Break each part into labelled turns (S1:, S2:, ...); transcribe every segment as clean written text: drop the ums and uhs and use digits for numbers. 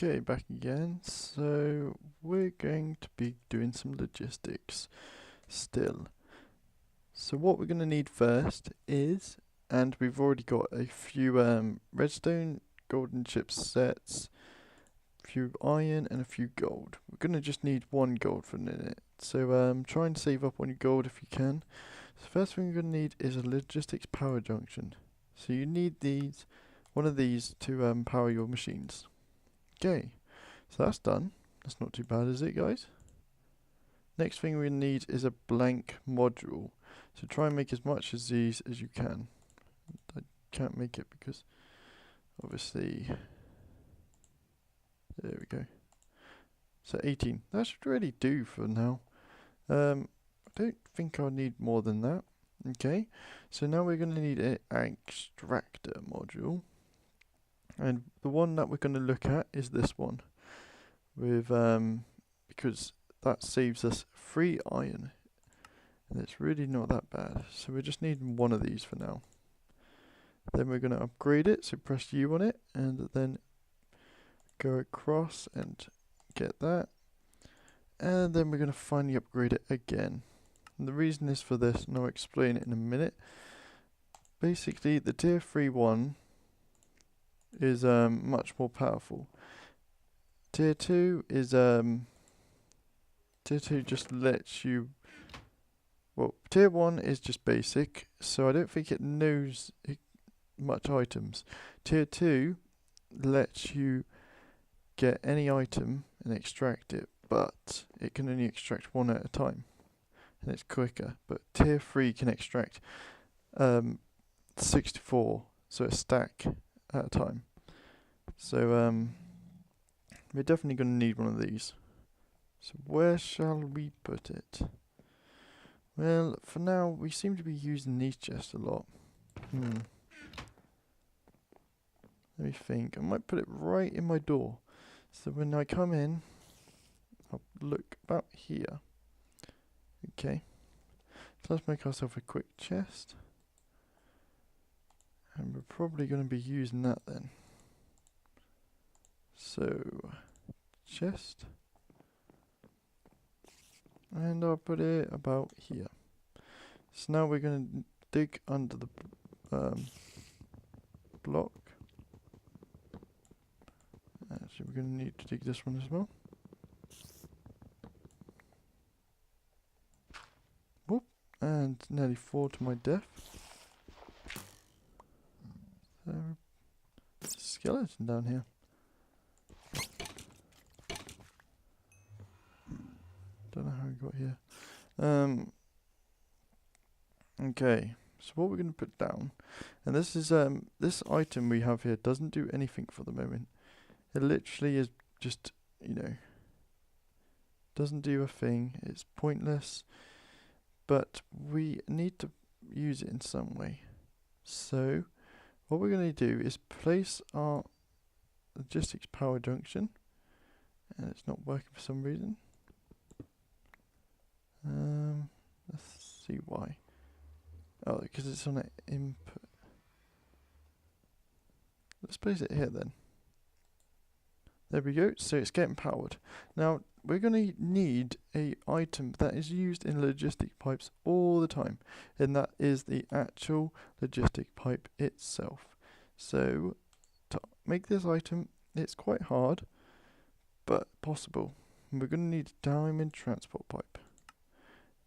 S1: Okay, back again. So we're going to be doing some logistics still. So what we're going to need first is, and we've already got a few redstone golden chip sets, a few iron and a few gold. We're going to just need one gold for a minute. So try and save up on your gold if you can. So first thing we're going to need is a logistics power junction. So you need one of these to power your machines. Okay. So that's done. That's not too bad, is it, guys? Next thing we need is a blank module. So try and make as much of these as you can. I can't make it because obviously there we go. So 18. That should really do for now. I don't think I'll need more than that. Okay. So now we're going to need an extractor module. And the one that we're going to look at is this one. With because that saves us 3 iron, and it's really not that bad. So we're just needing one of these for now. Then we're going to upgrade it, so press U on it and then go across and get that, and then we're going to finally upgrade it again. And the reason is for this, and I'll explain it in a minute. Basically the tier 3 one is much more powerful. Tier 2 is Tier 2 just lets you, well, Tier 1 is just basic, so I don't think it knows much items. Tier 2 lets you get any item and extract it, but it can only extract one at a time, and it's quicker. But Tier 3 can extract 64, so a stack at a time. So we're definitely going to need one of these. So where shall we put it? Well, for now, we seem to be using these chests a lot. Let me think. I might put it right in my door. So when I come in, I'll look about here. Okay. So let's make ourselves a quick chest. And we're probably going to be using that then. So, chest. And I'll put it about here. So now we're going to dig under the block. Actually, we're going to need to dig this one as well. Whoop! And nearly fall to my death. There's a skeleton down here. Don't know how we got here. Okay, so what we're going to put down, and this is this item we have here doesn't do anything for the moment. It literally is just, doesn't do a thing. It's pointless, but we need to use it in some way. So what we're going to do is place our logistics power junction, and it's not working for some reason. Let's see why. Oh, because it's on an input. Let's place it here then. There we go. So it's getting powered. Now we're going to need a item that is used in logistic pipes all the time, and that is the actual logistic pipe itself. So to make this item, it's quite hard, but possible. And we're going to need a diamond transport pipe.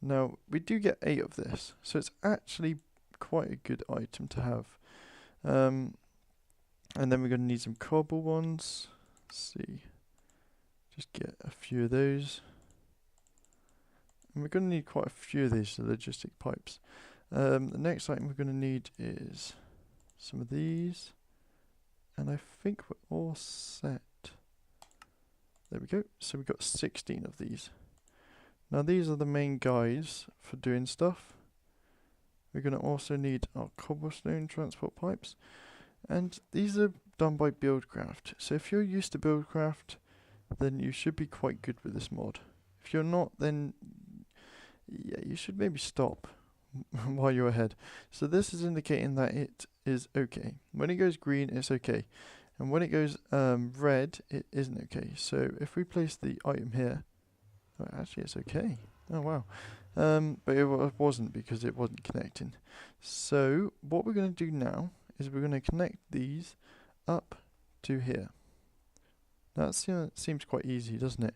S1: Now, we do get 8 of this, so it's actually quite a good item to have. And then we're going to need some cobble ones. Let's see. Just get a few of those. And we're going to need quite a few of these logistic pipes. The next item we're going to need is some of these. And I think we're all set. There we go. So we've got 16 of these. Now these are the main guys for doing stuff. We're going to also need our cobblestone transport pipes. And these are done by Buildcraft. So if you're used to Buildcraft, then you should be quite good with this mod. If you're not, then yeah, you should maybe stop while you're ahead. So this is indicating that it is okay. When it goes green, it's okay. And when it goes red, it isn't okay. So if we place the item here, oh, actually it's okay. Oh wow. But it wasn't because it wasn't connecting. So what we're going to do now is we're going to connect these up to here. That seems quite easy, doesn't it?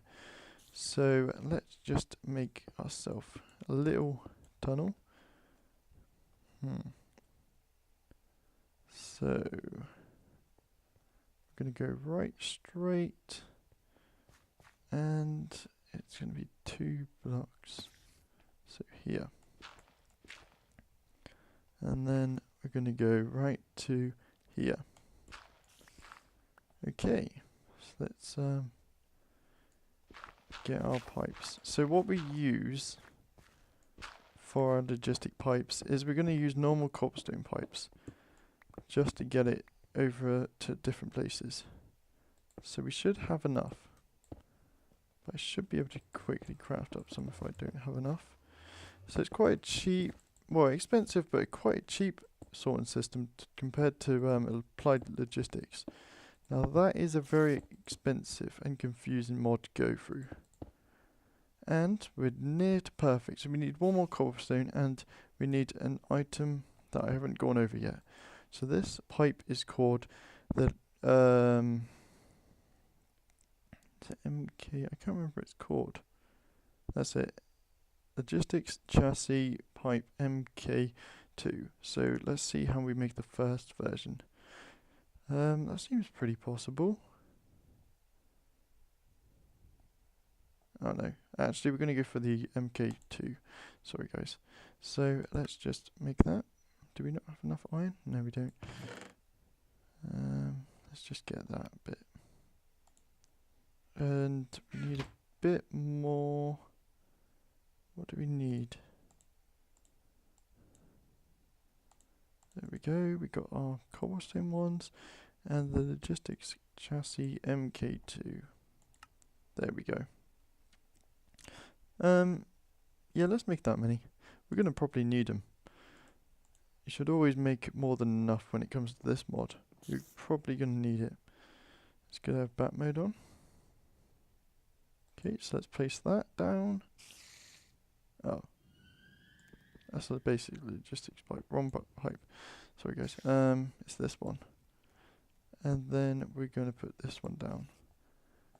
S1: So let's just make ourselves a little tunnel. So we're going to go right straight, and it's going to be 2 blocks. So here. And then we're going to go right to here. Okay, so let's get our pipes. So what we use for our logistic pipes is we're going to use normal cobblestone pipes just to get it over to different places. So we should have enough. But I should be able to quickly craft up some if I don't have enough. So it's quite a cheap, well, expensive, but quite a cheap sorting system compared to applied logistics. Now that is a very expensive and confusing mod to go through. And we're near to perfect. So we need one more cobblestone and we need an item that I haven't gone over yet. So this pipe is called the MK, I can't remember what it's called. That's it. Logistics chassis pipe MK2. So let's see how we make the first version. That seems pretty possible. Oh no, actually we're going to go for the MK2. Sorry guys. So let's just make that. Do we not have enough iron? No we don't. Let's just get that bit. And we need a bit more. What do we need? There we go, we got our cobblestone ones and the logistics chassis MK2. There we go. Yeah, let's make that many. We're going to probably need them. You should always make more than enough when it comes to this mod. You're probably going to need it. Let's go to bat mode on. Okay, so let's place that down. Oh. That's the basic logistics pipe. Wrong pipe. Sorry guys. It's this one. And then we're going to put this one down.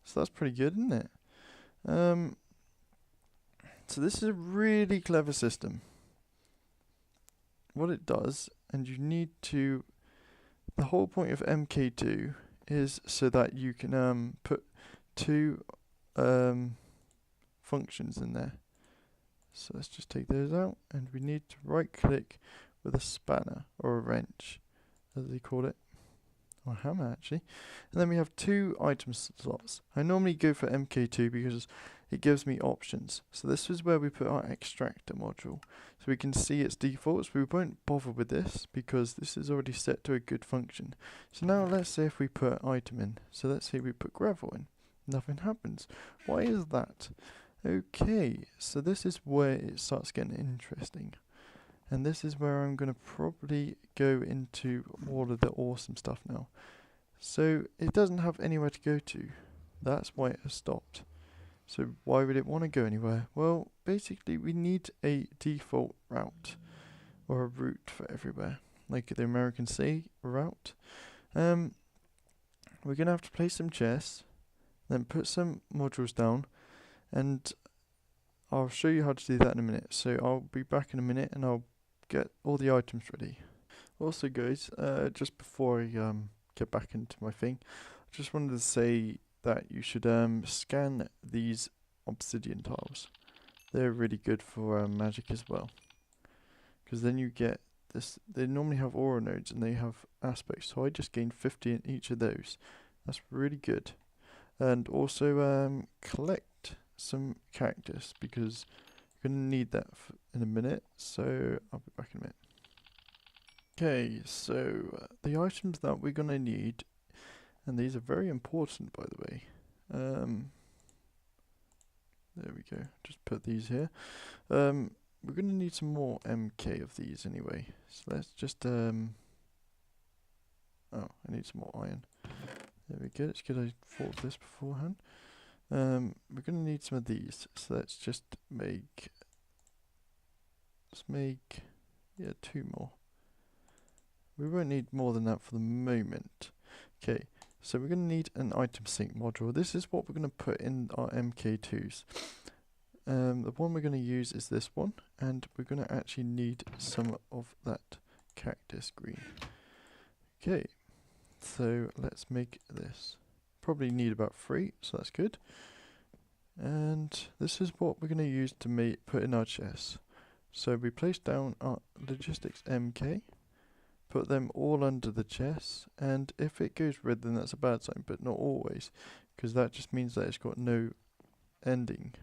S1: So that's pretty good, isn't it? So this is a really clever system. What it does, and you need to, the whole point of MK2 is so that you can put 2 functions in there. So let's just take those out, and we need to right click with a spanner or a wrench, as they call it, or a hammer actually. And then we have 2 item slots. I normally go for MK2 because it gives me options. So this is where we put our extractor module. So we can see its defaults. We won't bother with this because this is already set to a good function. So now let's say if we put item in. So let's say we put gravel in. Nothing happens. Why is that? Okay, so this is where it starts getting interesting. And this is where I'm going to probably go into all of the awesome stuff now. So it doesn't have anywhere to go to. That's why it has stopped. So why would it want to go anywhere? Well, basically we need a default route or a route for everywhere, like the Americans say, route. We're going to have to place some chests, then put some modules down, and I'll show you how to do that in a minute. So I'll be back in a minute and I'll get all the items ready. Also guys, just before I get back into my thing, I just wanted to say that you should scan these obsidian tiles. They're really good for magic as well, because then you get this. They normally have aura nodes and they have aspects, so I just gained 50 in each of those. That's really good. And also collect some cactus, because you're going to need that in a minute, so I'll be back in a minute. Okay, so the items that we're going to need, and these are very important by the way. There we go, just put these here. We're going to need some more MK of these anyway, so let's just oh, I need some more iron. There we go. It's good I thought of this beforehand. We're going to need some of these, so let's just make, yeah, 2 more. We won't need more than that for the moment. Okay, so we're going to need an item sync module. This is what we're going to put in our MK2s. The one we're going to use is this one, and we're going to actually need some of that cactus green. Okay, so let's make this. Probably need about 3, so that's good. And this is what we're going to use to put in our chests. So we place down our logistics MK, put them all under the chests, and if it goes red then that's a bad sign, but not always, because that just means that it's got no ending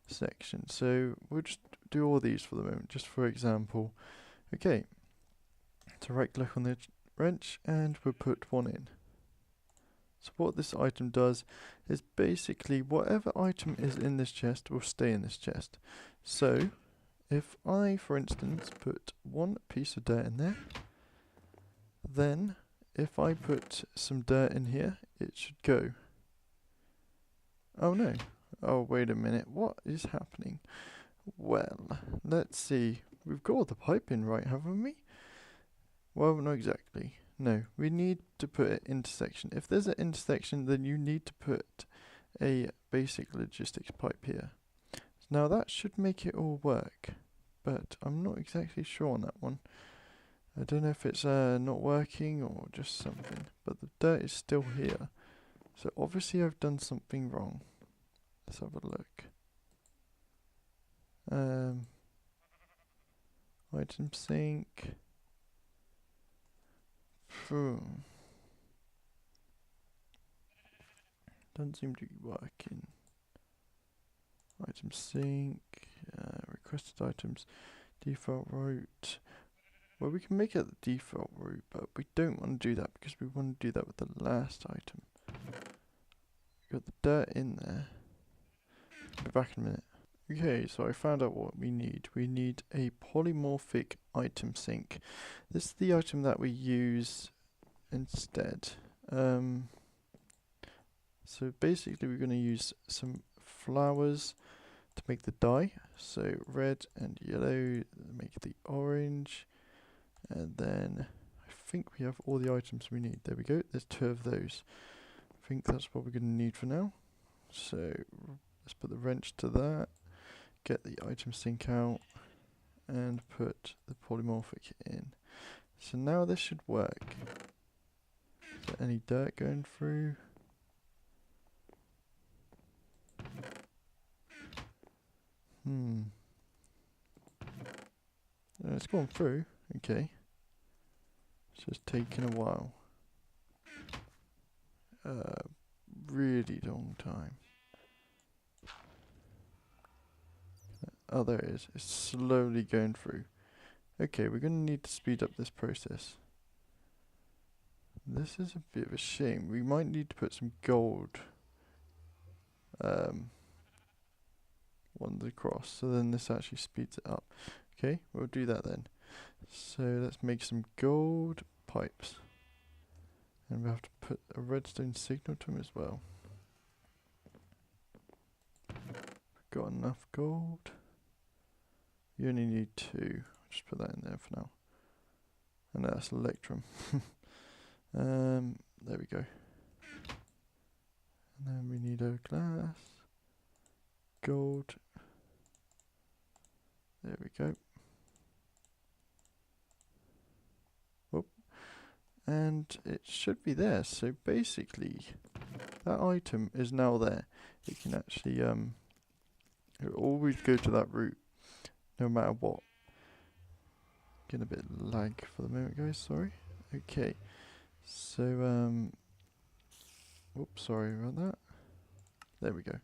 S1: section. So we'll just do all these for the moment, just for example. Okay, so right click on the wrench and we'll put one in. So what this item does is basically whatever item is in this chest will stay in this chest. So if I, for instance, put 1 piece of dirt in there, then if I put some dirt in here, it should go. Oh no. Oh, wait a minute. What is happening? Well, let's see. We've got all the piping right, haven't we? Well, not exactly. No, we need to put an intersection. If there's an intersection, then you need to put a basic logistics pipe here. Now that should make it all work, but I'm not exactly sure on that one. I don't know if it's not working or just something, but the dirt is still here. So obviously I've done something wrong. Let's have a look. Item sync. Doesn't seem to be working. Item sync, requested items, default route. Well, we can make it the default route, but we don't want to do that because we want to do that with the last item. Got the dirt in there. Be back in a minute. Okay, so I found out what we need. We need a polymorphic item sync. This is the item that we use instead. So basically we're going to use some flowers to make the dye. So red and yellow make the orange, and then I think we have all the items we need. There we go, there's 2 of those. I think that's what we're going to need for now. So let's put the wrench to that, get the item sync out, and put the polymorphic in. So now this should work. Is there any dirt going through? It's gone through. Okay. It's just taking a while. Really long time. Oh, there it is. It's slowly going through. Okay, we're going to need to speed up this process. This is a bit of a shame. We might need to put some gold ones across, so then this actually speeds it up. Okay, we'll do that then. So let's make some gold pipes. And we have to put a redstone signal to them as well. Got enough gold. You only need 2. I'll just put that in there for now. And that's electrum. There we go. And then we need a glass. Gold. There we go. Whoop. And it should be there. So basically, that item is now there. It can actually, it will always go to that route, no matter what. Getting a bit of lag for the moment, guys. Sorry. Okay. So, whoops, sorry about that. There we go.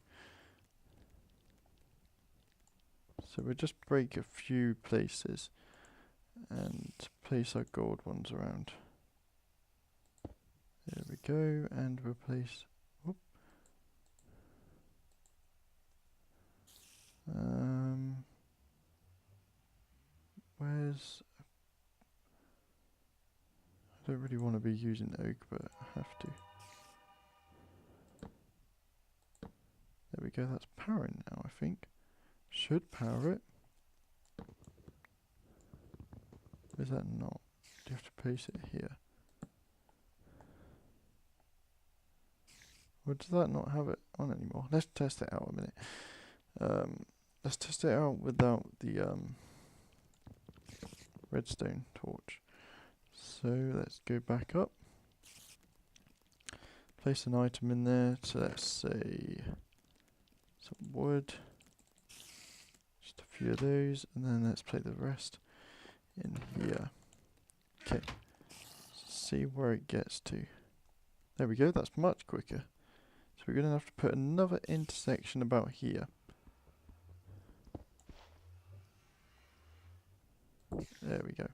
S1: So we'll just break a few places and place our gold ones around. There we go, and we'll place, whoop. Where's, I don't really want to be using oak, but I have to. go, that's powering now, I think. Should power it. Is that not? Do you have to place it here? Or does that not have it on anymore? Let's test it out a minute. Let's test it out without the redstone torch. So let's go back up. Place an item in there. So let's say some wood. Just a few of those, and then let's play the rest in here. Okay. See where it gets to. There we go. That's much quicker. So we're going to have to put another intersection about here. There we go.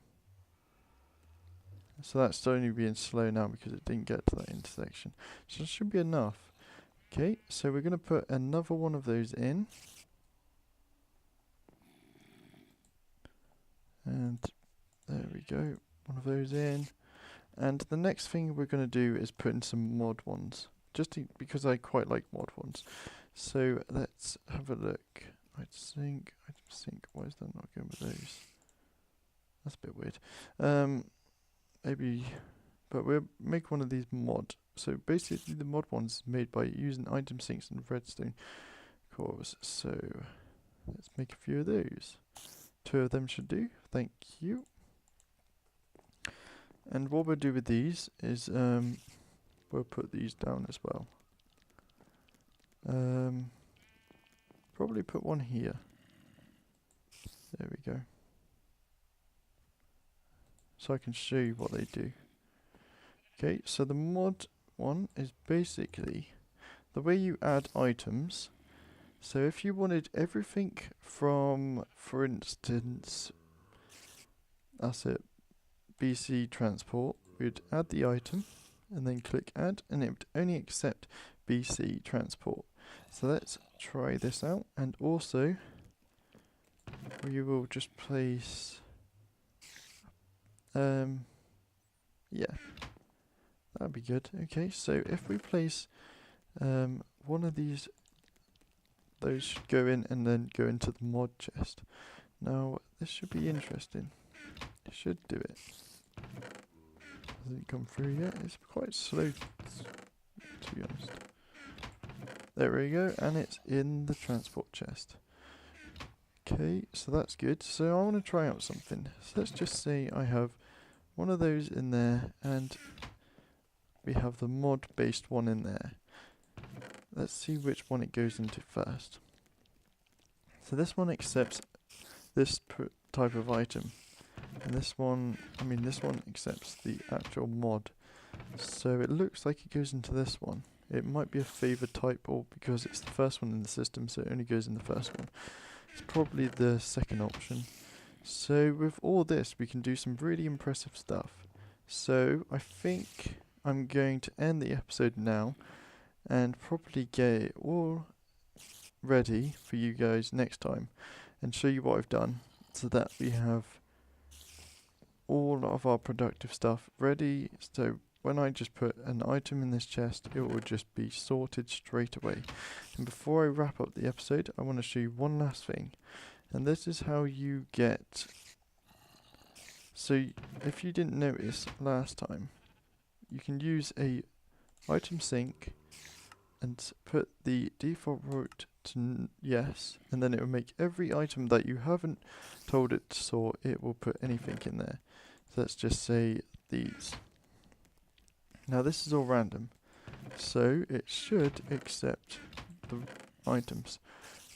S1: So that's only being slow now because it didn't get to that intersection. So it should be enough. Okay, so we're going to put another one of those in. And there we go. One of those in. And the next thing we're going to do is put in some mod ones. Because I quite like mod ones. So let's have a look. I think, why is that not going with those? That's a bit weird. Maybe, but we'll make one of these mod. So basically the mod one's made by using item sinks and redstone cores. So let's make a few of those. 2 of them should do. Thank you. And what we'll do with these is we'll put these down as well. Probably put one here. There we go. So I can show you what they do. Okay, so the mod one is basically the way you add items. So if you wanted everything from, for instance, that's it, BC transport, we'd add the item and then click add, and it would only accept BC transport. So let's try this out, and also we will just place yeah, that'd be good. Okay, so if we place one of these, those should go in and then go into the mod chest. Now this should be interesting. It should do it. Hasn't come through yet. It's quite slow, to be honest. There we go, and it's in the transport chest. Okay, so that's good. So I want to try out something. So let's just say I have one of those in there, and we have the mod based one in there. Let's see which one it goes into first. So this one accepts this type of item, and this one accepts the actual mod. So it looks like it goes into this one. It might be a favoured type, or because it's the first one in the system, so it only goes in the first one. It's probably the second option. So with all this, we can do some really impressive stuff. So I think I'm going to end the episode now and probably get it all ready for you guys next time and show you what I've done so that we have all of our productive stuff ready. So when I just put an item in this chest, it will just be sorted straight away. And before I wrap up the episode, I want to show you one last thing. And this is how you get... So if you didn't notice last time, you can use a item sync and put the default route to yes, and then it will make every item that you haven't told it to sort, it will put anything in there. So let's just say these. Now this is all random, so it should accept the items.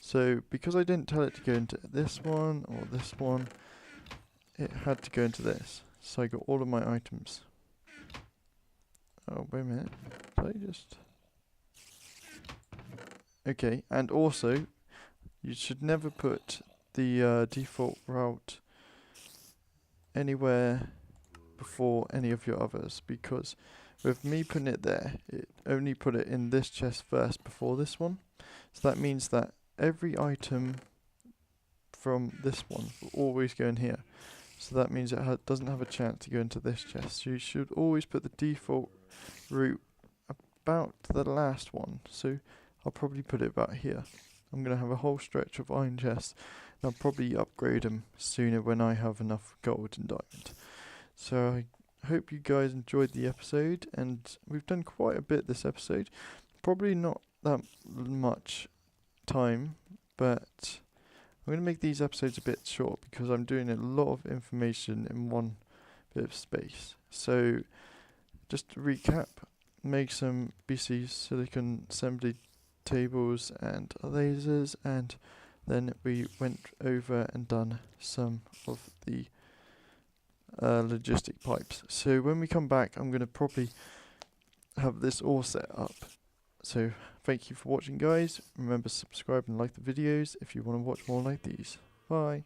S1: So because I didn't tell it to go into this one or this one, it had to go into this. So I got all of my items. Oh, wait a minute. Did I just... Okay, and also, you should never put the default route anywhere before any of your others, because with me putting it there, it only put it in this chest first before this one. So that means that every item from this one will always go in here. So that means it doesn't have a chance to go into this chest. So you should always put the default route about the last one. So I'll probably put it about here. I'm going to have a whole stretch of iron chests, and I'll probably upgrade them sooner when I have enough gold and diamond. So I hope you guys enjoyed the episode, and we've done quite a bit this episode. Probably not that much time, but I'm going to make these episodes a bit short because I'm doing a lot of information in one bit of space. So just to recap, make some BC silicon assembly tables and lasers, and then we went over and done some of the logistic pipes. So when we come back, I'm going to probably have this all set up. So thank you for watching, guys. Remember, subscribe and like the videos if you want to watch more like these. Bye.